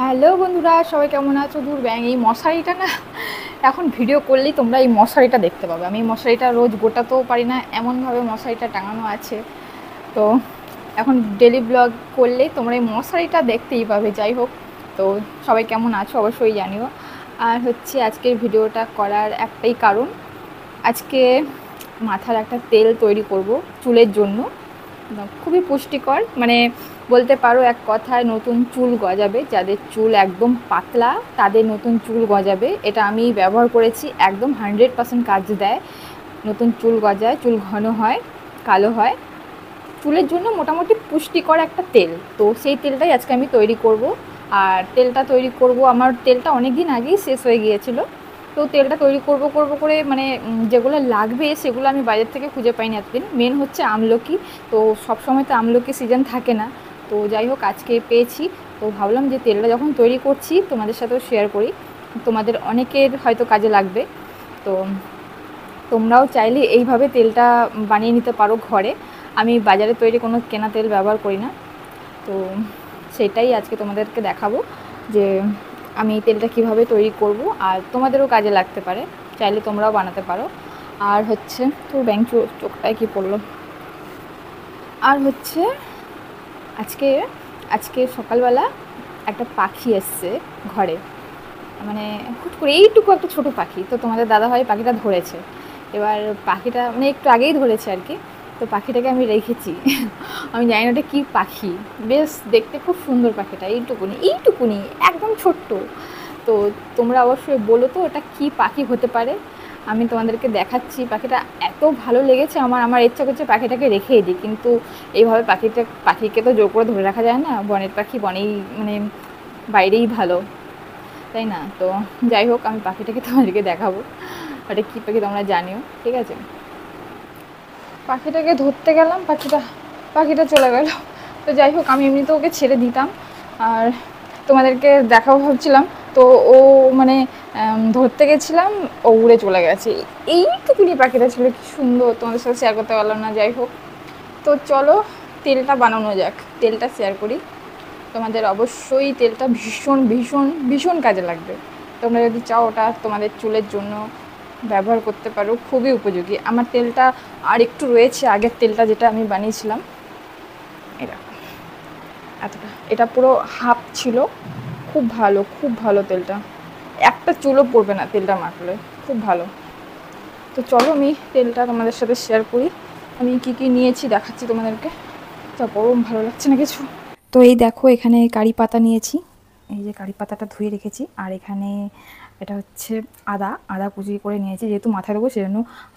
Hello বন্ধুরা, সবাই কেমন আছো? দূর ব্যাং এই মশারিটা না, এখন ভিডিও করলেই তোমরা এই মশারিটা দেখতে পাবে। আমি মশারিটা রোজ গোটাতেও পারি না, এমনভাবে মশারিটা টাঙানো আছে। তো এখন ডেলি ব্লগ করলেই তোমরা এই মশারিটা দেখতেই পাবে। যাই হোক, তো সবাই কেমন আছো অবশ্যই জানিও। আর হচ্ছে আজকের ভিডিওটা করার একটাই কারণ, আজকে মাথার একটা তেল তৈরি করব চুলের জন্য। খুবই পুষ্টিকর, মানে বলতে পারো এক কথায় নতুন চুল গজাবে। যাদের চুল একদম পাতলা তাদের নতুন চুল গজাবে। এটা আমি ব্যবহার করেছি, একদম 100% কাজ দেয়। নতুন চুল গজায়, চুল ঘন হয়, কালো হয়। চুলের জন্য মোটামুটি পুষ্টিকর একটা তেল। তো সেই তেলটাই আজকে আমি তৈরি করব। আর তেলটা তৈরি করব, আমার তেলটা অনেক দিন আগেই শেষ হয়ে গিয়েছিল। তো তেলটা তৈরি করব করব করে মানে যেগুলো লাগবে সেগুলো আমি বাজার থেকে খুঁজে পাইনি এতদিন। মেন হচ্ছে আমলকি। তো সব সময় তো আমলকি সিজন থাকে না। তো যাই হোক, আজকে পেয়েছি। তো ভাবলাম যে তেলটা যখন তৈরি করছি তোমাদের সাথেও শেয়ার করি, তোমাদের অনেকের হয়তো কাজে লাগবে। তো তোমরাও চাইলে এইভাবে তেলটা বানিয়ে নিতে পারো ঘরে। আমি বাজারে তৈরি কোনো কেনা তেল ব্যবহার করি না। তো সেটাই আজকে তোমাদেরকে দেখাবো যে আমি তেলটা কিভাবে তৈরি করব, আর তোমাদেরও কাজে লাগতে পারে, চাইলে তোমরাও বানাতে পারো। আর হচ্ছে তো ব্যাংক চোখটায় কী পড়লো। আর হচ্ছে আজকে আজকে সকালবেলা একটা পাখি এসছে ঘরে, মানে হুট করে এইটুকু একটা ছোটো পাখি। তো তোমাদের দাদাভাই পাখিটা ধরেছে। এবার পাখিটা মানে একটু আগেই ধরেছে আর কি। তো পাখিটাকে আমি রেখেছি। আমি জানি না ওটা কী পাখি, বেশ দেখতে খুব সুন্দর পাখিটা, এইটুকুনি এইটুকুনি একদম ছোট্ট। তো তোমরা অবশ্যই বলো তো ওটা কী পাখি হতে পারে। আমি তোমাদেরকে দেখাচ্ছি। পাখিটা এত ভালো লেগেছে আমার ইচ্ছা করছে পাখিটাকে রেখেই দিই, কিন্তু এইভাবে পাখিকে তো জোর করে ধরে রাখা যায় না। বনের পাখি বনেই, মানে বাইরেই ভালো, তাই না? তো যাই হোক, আমি পাখিটাকে তোমাদেরকে দেখাবো ওটা কী পাখি, তোমরা জানিও, ঠিক আছে? পাখিটাকে ধরতে গেলাম, পাখিটা চলে গেল। তো যাই হোক, আমি এমনিতে ওকে ছেড়ে দিতাম আর তোমাদেরকে দেখাবো ভাবছিলাম। তো ও মানে ধরতে গেছিলাম, ও উড়ে চলে গেছে। এইটুকুনি পাখিটা ছিল, কি সুন্দর, তোমাদের সাথে শেয়ার করতে পারলাম না। যাই হোক, তো চলো তেলটা বানানো যাক, তেলটা শেয়ার করি। তোমাদের অবশ্যই তেলটা ভীষণ ভীষণ ভীষণ কাজে লাগবে। তোমরা যদি চাও ওটা তোমাদের চুলের জন্য ব্যবহার করতে পারো, খুবই উপযোগী। আমার তেলটা আর একটু রয়েছে, আগের তেলটা যেটা আমি বানিয়েছিলাম, এটা এতটা, এটা পুরো হাফ ছিল। খুব ভালো, খুব ভালো তেলটা, একটা চুলও পড়বে না তেলটা মাখলে, খুব ভালো। তো চলো আমি তেলটা তোমাদের সাথে শেয়ার করি। আমি কি কি নিয়েছি দেখাচ্ছি তোমাদেরকে। তা গরম ভালো লাগছে না কিছু। তো এই দেখো, এখানে কারি পাতা নিয়েছি, এই যে কারি পাতাটা ধুয়ে রেখেছি। আর এখানে এটা হচ্ছে আদা, আদা কুচি করে নিয়েছি, যেহেতু মাথায় দেবো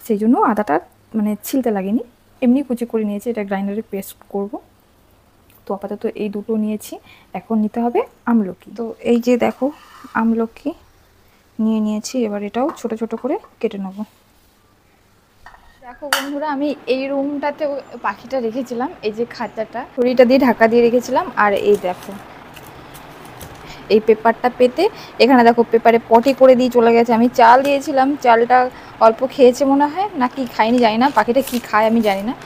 সেই জন্য আদাটা মানে ছিলতে লাগেনি, এমনি কুচি করে নিয়েছি। এটা গ্রাইন্ডারে পেস্ট করব। তো আপাতত এই দুটো নিয়েছি। এখন নিতে হবে আমলকি। তো এই যে দেখো, আমলকি নিয়েছি। এবার এটাও ছোট ছোট করে কেটে নেব। দেখো বন্ধুরা, আমি এই রুমটাতে পাখিটা রেখেছিলাম, এই যে খাঁচাটা ছুরিটা দিয়ে ঢাকা দিয়ে রেখেছিলাম। আর এই দেখো, এই পেপারটা পেতে এখানে দেখো পেপারে পটি করে দিয়ে চলে গেছে। আমি চাল দিয়েছিলাম, চালটা অল্প খেয়েছে মনে হয়, না কি খাইনি জানি না, পাখিটা কি খায় আমি জানি না।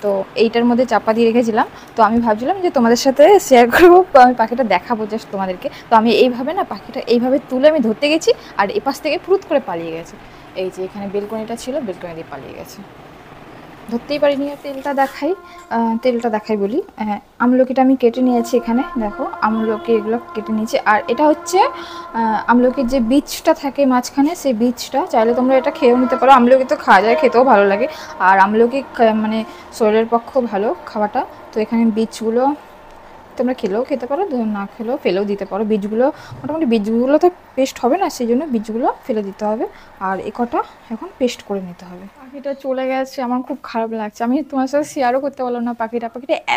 তো এইটার মধ্যে চাপা দিয়ে রেখেছিলাম। তো আমি ভাবছিলাম যে তোমাদের সাথে শেয়ার করবো, আমি পাখিটা দেখাবো জাস্ট তোমাদেরকে। তো আমি এইভাবে না পাখিটা এইভাবে তুলে আমি ধরতে গেছি, আর এপাশ থেকে ফুরুত করে পালিয়ে গেছে। এই যে এখানে বেলকনিটা ছিল, বেলকনি দিয়ে পালিয়ে গেছে, ধরতেই পারিনি। আর তেলটা দেখাই বলি। আমলকিটা আমি কেটে নিয়েছি, এখানে দেখো আমলকি এগুলো কেটে নিয়েছি। আর এটা হচ্ছে আমলকির যে বীজটা থাকে মাঝখানে, সেই বীজটা চাইলে তোমরা এটা খেয়েও নিতে পারো। আমলকি তো খাওয়া যায়, খেতেও ভালো লাগে। আর আমলকি মানে শরীরের পক্ষেও ভালো খাওয়াটা। তো এখানে বীজগুলো তোমরা খেলেও খেতে পারো, না খেলেও ফেলেও দিতে পারো। বীজগুলো মোটামুটি, বীজগুলো তো পেস্ট হবে না, সেই জন্য বীজগুলো ফেলে দিতে হবে। আর এ কটা এখন পেস্ট করে নিতে হবে। পাখিটা চলে গেছে, আমার খুব খারাপ লাগছে। আমি তোমার সাথে শেয়ারও করতে পারলাম না পাখিটা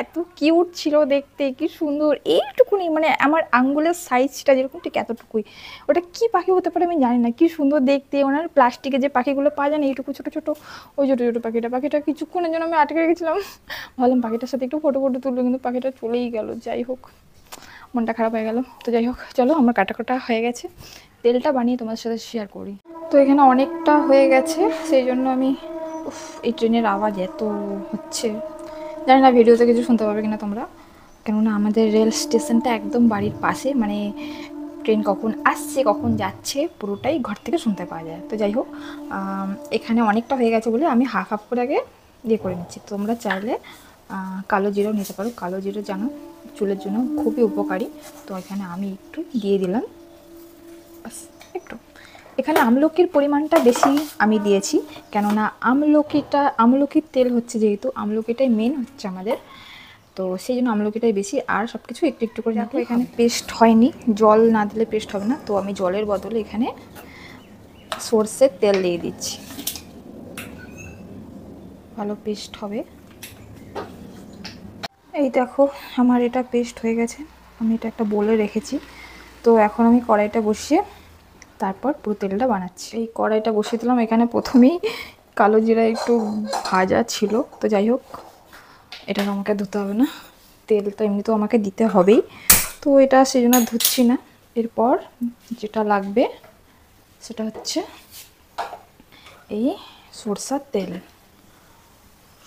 এত কিউট ছিল দেখতে, কি সুন্দর, এইটুকুনি মানে আমার আঙ্গুলের সাইজটা যেরকম ঠিক এতটুকুই। ওটা কি পাখি হতে পারে আমি জানি না, কি সুন্দর দেখতে। ওনার প্লাস্টিকে যে পাখিগুলো পাওয়া যায় না, এইটুকু ছোটো ছোটো, ওই ছোটো ছোটো পাখিটা কিছুক্ষণের জন্য আমি আটকে রেখেছিলাম। ভাবলাম পাখিটার সাথে একটু ফটো তুলবো, কিন্তু পাখিটা চলেই গেল। যাই হোক, মনটা খারাপ হয়ে গেল। তো যাই হোক, চলো আমার কাটা হয়ে গেছে, তেলটা বানিয়ে তোমাদের সাথে শেয়ার করি। তো এখানে অনেকটা হয়ে গেছে, সেই জন্য আমি এই ট্রেনের আওয়াজ এত হচ্ছে, জানি না ভিডিওতে কিছু শুনতে পাবে কিনা তোমরা, কেননা আমাদের রেল স্টেশনটা একদম বাড়ির পাশে, মানে ট্রেন কখন আসছে কখন যাচ্ছে পুরোটাই ঘর থেকে শুনতে পাওয়া যায়। তো যাই হোক, এখানে অনেকটা হয়ে গেছে বলে আমি হাফ হাফ করে আগে দিয়ে করে নিচ্ছি। তোমরা চাইলে কালো জিরাও নিতে পারো। কালো জিরা জানো চুলের জন্য খুবই উপকারী। তো এখানে আমি একটু দিয়ে দিলাম, বাস একটু। এখানে আমলকির পরিমাণটা বেশি আমি দিয়েছি, কেননা আমলকির তেল হচ্ছে, যেহেতু আমলকিটাই মেন হচ্ছে আমাদের, তো সেই জন্য আমলকিটাই বেশি। আর সব কিছু একটু একটু করে দেখো, এখানে পেস্ট হয়নি, জল না দিলে পেস্ট হবে না। তো আমি জলের বদলে এখানে সর্ষের তেল দিয়ে দিচ্ছি, ভালো পেস্ট হবে। এই দেখো আমার এটা পেস্ট হয়ে গেছে, আমি এটা একটা বলে রেখেছি। তো এখন আমি কড়াইটা বসিয়ে তারপর পুরো তেলটা বানাচ্ছি। এই কড়াইটা বসিয়ে দিলাম, এখানে প্রথমেই কালো জিরা একটু ভাজা ছিল। তো যাই হোক, এটা আমাকে ধুতে হবে না, তেল তো এমনিতেও আমাকে দিতে হবেই, তো এটা সেই জন্য ধুচ্ছি না। এরপর যেটা লাগবে সেটা হচ্ছে এই সরষের তেল।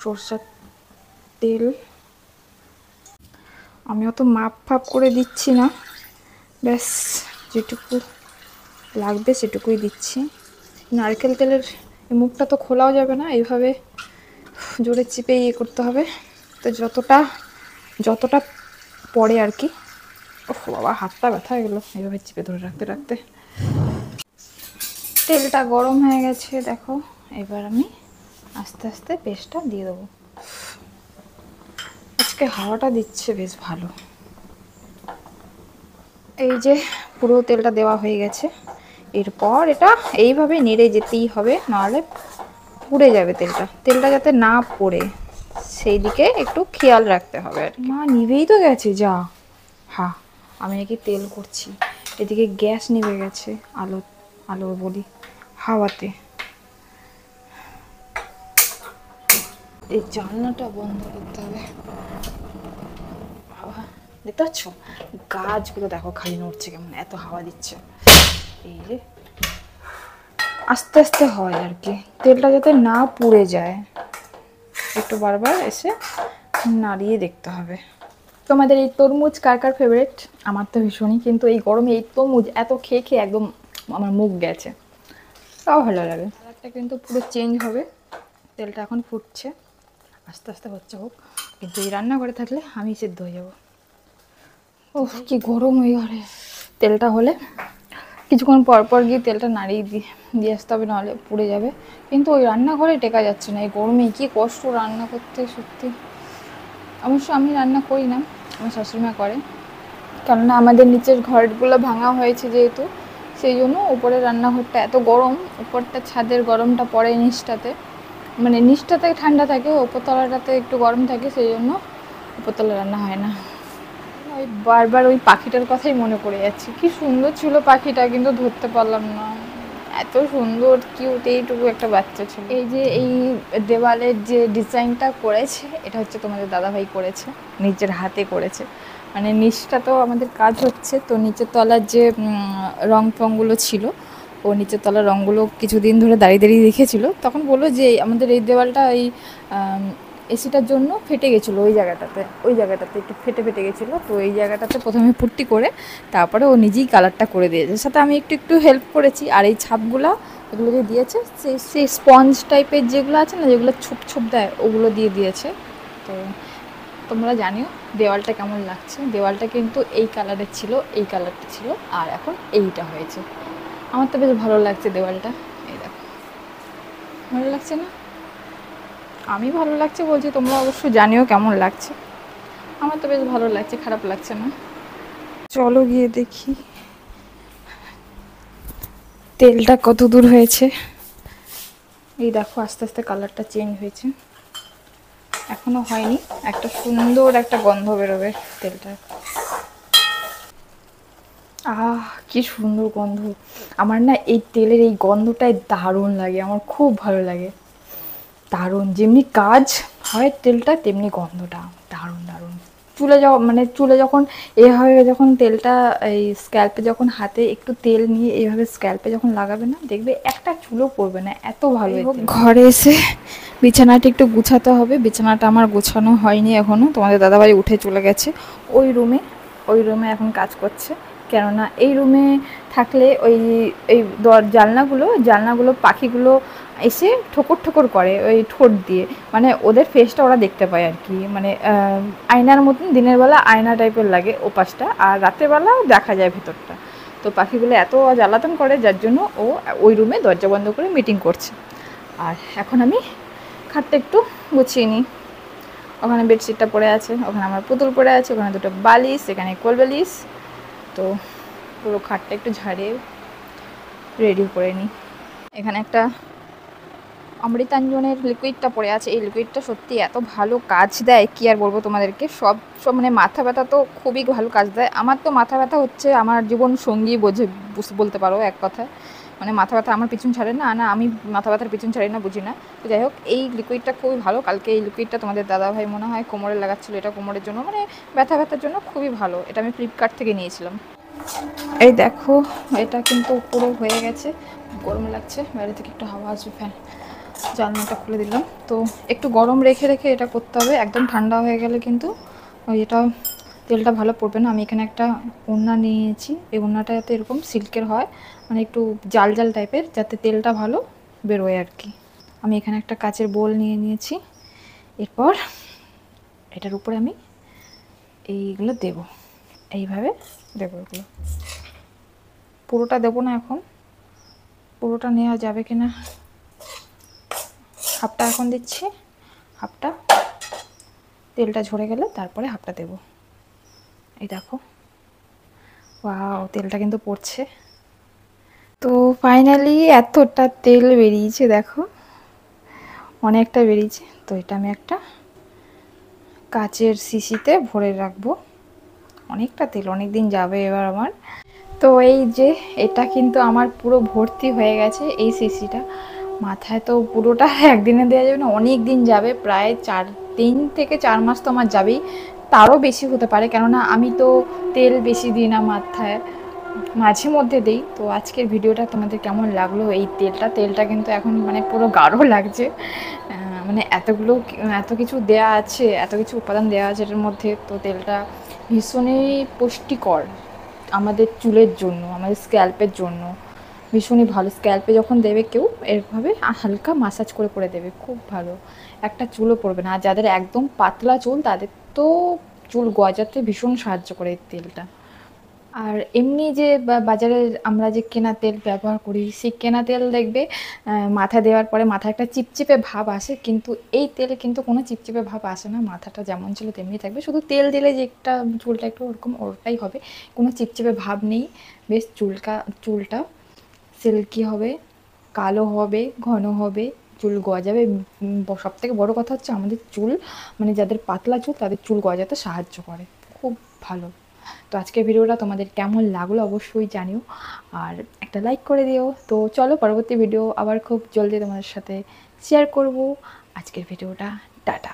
সরষের তেল আমি অত মাপ ফাপ করে দিচ্ছি না, ব্যাস যেটুকু লাগবে সেটুকুই দিচ্ছি। নারকেল তেলের মুখটা তো খোলাও যাবে না, এইভাবে জোরে চিপে ইয়ে করতে হবে। তো যতটা পড়ে আর কি। ও বাবা, হাতটা ব্যথা হয়ে গেলো এইভাবে চিপে ধরে রাখতে রাখতে। তেলটা গরম হয়ে গেছে দেখো, এবার আমি আস্তে আস্তে পেস্টটা দিয়ে দেবো। আজকে হাওয়াটা দিচ্ছে বেশ ভালো। এই যে পুরো তেলটা দেওয়া হয়ে গেছে, এরপর এটা এইভাবে নেড়ে যেতেই হবে, নাহলে পুড়ে যাবে তেলটা যাতে না পড়ে সেই দিকে একটু খেয়াল রাখতে হবে আর কি। মা নিভেই তো গেছে, যা হ্যাঁ আমি নাকি তেল করছি, এদিকে গ্যাস নিভে গেছে, আলো বলি হাওয়াতে। এই জানলাটা বন্ধ করতে হবে। বাবা দেখতে পাচ্ছ গাছগুলো দেখো খালি নড়ছে কেমন, এত হাওয়া দিচ্ছে। এই যে আস্তে আস্তে হয় আর কি, তেলটা যাতে না পুড়ে যায়, একটু বারবার এসে নাড়িয়ে দেখতে হবে। তোমাদের এই তরমুজ কার কার ফেভারিট? আমার তো ভীষণই, কিন্তু এই গরমে এই তরমুজ এত খেয়ে খেয়ে একদম আমার মুখ গেছে, তাও ভালো লাগে। কালারটা কিন্তু পুরো চেঞ্জ হবে, তেলটা এখন ফুটছে, আস্তে আস্তে হচ্ছে হোক, কিন্তু এই রান্নাঘরে থাকলে আমি সিদ্ধ হয়ে যাবো। ওহ কি গরম হয়ে ঘরে। তেলটা হলে কিছুক্ষণ পর পর গিয়ে তেলটা নাড়িয়ে দিয়ে আসতে হবে, নাহলে পুড়ে যাবে। কিন্তু ওই রান্নাঘরে টেকা যাচ্ছে না, এই গরমে কি কষ্ট রান্না করতে সত্যি। অবশ্য আমি রান্না করি না, আমার শাশুড়িমা করে, কেননা আমাদের নিচের ঘরগুলো ভাঙা হয়েছে যেহেতু, সেই জন্য উপরের রান্নাঘরটা এত গরম, উপরটা ছাদের গরমটা পড়ে নিচটাতে, মানে নিচটাতে ঠান্ডা থাকে, উপরতলাটাতে একটু গরম থাকে, সেই জন্য উপরতলা রান্না হয় না। ওই বারবার ওই পাখিটার কথাই মনে পড়ে যাচ্ছে, কি সুন্দর ছিল পাখিটা, কিন্তু ধরতে পারলাম না, এত সুন্দর কিউট, এইটুকু একটা বাচ্চা ছিল। এই যে এই দেওয়ালের যে ডিজাইনটা করেছে, এটা হচ্ছে তোমাদের দাদাভাই করেছে, নিজের হাতে করেছে। মানে নিচটা তো আমাদের কাজ হচ্ছে, তো নিচের তলার যে রং ফংগুলো ছিল, ও নিচের তলার রঙগুলো কিছুদিন ধরে দাঁড়িয়ে দাঁড়িয়ে রেখেছিল, তখন বললো যে আমাদের এই দেওয়ালটা এই এসিটার জন্য ফেটে গেছিলো, ওই জায়গাটাতে একটু ফেটে গেছিলো, তো এই জায়গাটাতে প্রথমে পুট্টি করে তারপরে ও নিজেই কালারটা করে দিয়েছে, সাথে আমি একটু হেল্প করেছি। আর এই ছাপগুলো এগুলো যে দিয়েছে, সেই স্পঞ্জ টাইপের যেগুলো আছে না, যেগুলো ছোপ দেয়, ওগুলো দিয়ে দিয়েছে। তো তোমরা জানিও দেওয়ালটা কেমন লাগছে। দেওয়ালটা কিন্তু এই কালারের ছিল, এই কালারটা ছিল, আর এখন এইটা হয়েছে। আমার তো বেশ ভালো লাগছে দেওয়ালটা, এই দেখো ভালো লাগছে না? আমি ভালো লাগছে বলছি, তোমরা অবশ্যই জানিও কেমন লাগছে। আমার তো বেশ ভালো লাগছে, খারাপ লাগছে না। চলো গিয়ে দেখি তেলটা কত দূর হয়েছে। এই দেখো আস্তে আস্তে কালারটা চেঞ্জ হয়েছে, এখনো হয়নি, একটা সুন্দর একটা গন্ধ বেরোবে তেলটা। কি সুন্দর গন্ধ। আমার না এই তেলের এই গন্ধটাই দারুণ লাগে, আমার খুব ভালো লাগে, দারুণ। যেমনি কাজ হয় তেলটা, তেমনি গন্ধটা দারুণ দারুণ। চুলে যখন এভাবে যখন তেলটা এই স্ক্যাল্পে, যখন হাতে একটু তেল নিয়ে এইভাবে স্ক্যাল্পে যখন লাগাবে না, দেখবে একটা চুলও পড়বে না, এত ভালো। ঘরে এসে বিছানাটা একটু গুছাতে হবে, বিছানাটা আমার গোছানো হয়নি এখনও, তোমাদের দাদাভাই উঠে চলে গেছে, ও ওই রুমে এখন কাজ করছে, কেননা এই রুমে থাকলে এই জানলাগুলো পাখিগুলো এসে ঠোকর ঠোকর করে ওই ঠোঁট দিয়ে, মানে ওদের ফেসটা ওরা দেখতে পায় আর কি, মানে আয়নার মতন দিনের বেলা আয়না টাইপের লাগে ওপাশটা, আর রাতের বেলা দেখা যায় ভেতরটা। তো পাখিগুলো এত জ্বালাতন করে, যার জন্য ও ওই রুমে দরজা বন্ধ করে মিটিং করছে। আর এখন আমি খাটটা একটু গুছিয়ে নিই। ওখানে বেডশিটটা পড়ে আছে, ওখানে আমার পুতুল পড়ে আছে, ওখানে দুটো বালিশ, এখানে কোল বালিশ। তো পুরো খাটটা একটু ঝাড়িয়ে রেডি করে নিই। এখানে একটা অমৃতাঞ্জনের লিকুইডটা পড়ে আছে। এই লিকুইডটা সত্যি এত ভালো কাজ দেয়, কি আর বলবো তোমাদেরকে। সব মানে মাথা ব্যথা তো খুবই ভালো কাজ দেয়। আমার তো মাথা ব্যথা হচ্ছে আমার জীবন সঙ্গী বলতে পারো এক কথায়। মানে মাথা ব্যথা আমার পিছন ছাড়ে না, আমি মাথা ব্যথার পিছন ছাড়ি না, বুঝি না। তো যাই হোক, এই লিকুইডটা খুবই ভালো। কালকে এই লিকুইডটা তোমাদের দাদাভাই মনে হয় কোমরে লাগাচ্ছিলো, এটা কোমরের জন্য, মানে ব্যথার জন্য খুবই ভালো। এটা আমি ফ্লিপকার্ট থেকে নিয়েছিলাম। এই দেখো, এটা কিন্তু পুরো হয়ে গেছে। গরম লাগছে, বাইরে থেকে একটু হাওয়া আসবে, ফ্যান জানলাটা খুলে দিলাম। তো একটু গরম রেখে এটা করতে হবে, একদম ঠান্ডা হয়ে গেলে কিন্তু এটা তেলটা ভালো পড়বে না। আমি এখানে একটা ওড়না নিয়েছি, এই ওড়নাটা যাতে এরকম সিল্কের হয়, মানে একটু জাল জাল টাইপের, যাতে তেলটা ভালো বেরোয় আর কি। আমি এখানে একটা কাচের বোল নিয়েছি। এরপর এটার উপরে আমি এইগুলো দেব, এইভাবে দেবো। এগুলো পুরোটা দেবো না, এখন পুরোটা নেওয়া যাবে কিনা, হাফটা এখন দিচ্ছি, হাফটা তেলটা ঝরে গেলে তারপরে হাফটা দেব। এই দেখো, ওয়াও, তেলটা কিন্তু পড়ছে। তো ফাইনালি এতটা তেল বেরিয়েছে, দেখো অনেকটা বেরিয়েছে। তো এটা আমি একটা কাচের শিশিতে ভরে রাখবো। অনেকটা তেল, অনেক দিন যাবে এবার আমার। তো এই যে এটা কিন্তু আমার পুরো ভর্তি হয়ে গেছে এই শিশিটা। মাথায় তো পুরোটা একদিনে দেওয়া যাবে না, অনেক দিন যাবে, প্রায় 3 থেকে 4 মাস তো আমার যাবেই, তারও বেশি হতে পারে, কেননা আমি তো তেল বেশি দিই না মাথায়, মাঝে মধ্যে দিই। তো আজকের ভিডিওটা তোমাদের কেমন লাগলো? এই তেলটা কিন্তু এখন মানে পুরো গাঢ় লাগছে, মানে এত কিছু দেয়া আছে, এত কিছু উপাদান দেওয়া আছে এটার মধ্যে। তো তেলটা ভীষণই পুষ্টিকর আমাদের চুলের জন্য, আমাদের স্ক্যাল্পের জন্য ভীষণই ভালো। স্ক্যাল্পে যখন দেবে কেউ, এরভাবে হালকা মাসাজ করে দেবে, খুব ভালো, একটা চুলও পড়বে না। আর যাদের একদম পাতলা চুল, তাদের তো চুল গজাতে ভীষণ সাহায্য করে এই তেলটা। আর এমনি যে বাজারে আমরা যে কেনা তেল ব্যবহার করি, সেই কেনা তেল দেখবে মাথায় দেওয়ার পরে মাথায় একটা চিপচিপে ভাব আসে, কিন্তু এই তেলে কিন্তু কোনো চিপচিপে ভাব আসে না। মাথাটা যেমন ছিল তেমনি থাকবে, শুধু তেল দিলে যে একটা চুলটা একটু ওরকম ওটাই হবে, কোনো চিপচিপে ভাব নেই। বেশ চুলটা সিল্কি হবে, কালো হবে, ঘন হবে, চুল গজাবে। সব থেকে বড়ো কথা হচ্ছে আমাদের চুল, মানে যাদের পাতলা চুল তাদের চুল গজাতে সাহায্য করে, খুব ভালো। তো আজকের ভিডিওটা তোমাদের কেমন লাগলো অবশ্যই জানিও, আর একটা লাইক করে দিও। তো চলো, পরবর্তী ভিডিও আবার খুব জলদি তোমাদের সাথে শেয়ার করব। আজকের ভিডিওটা টাটা।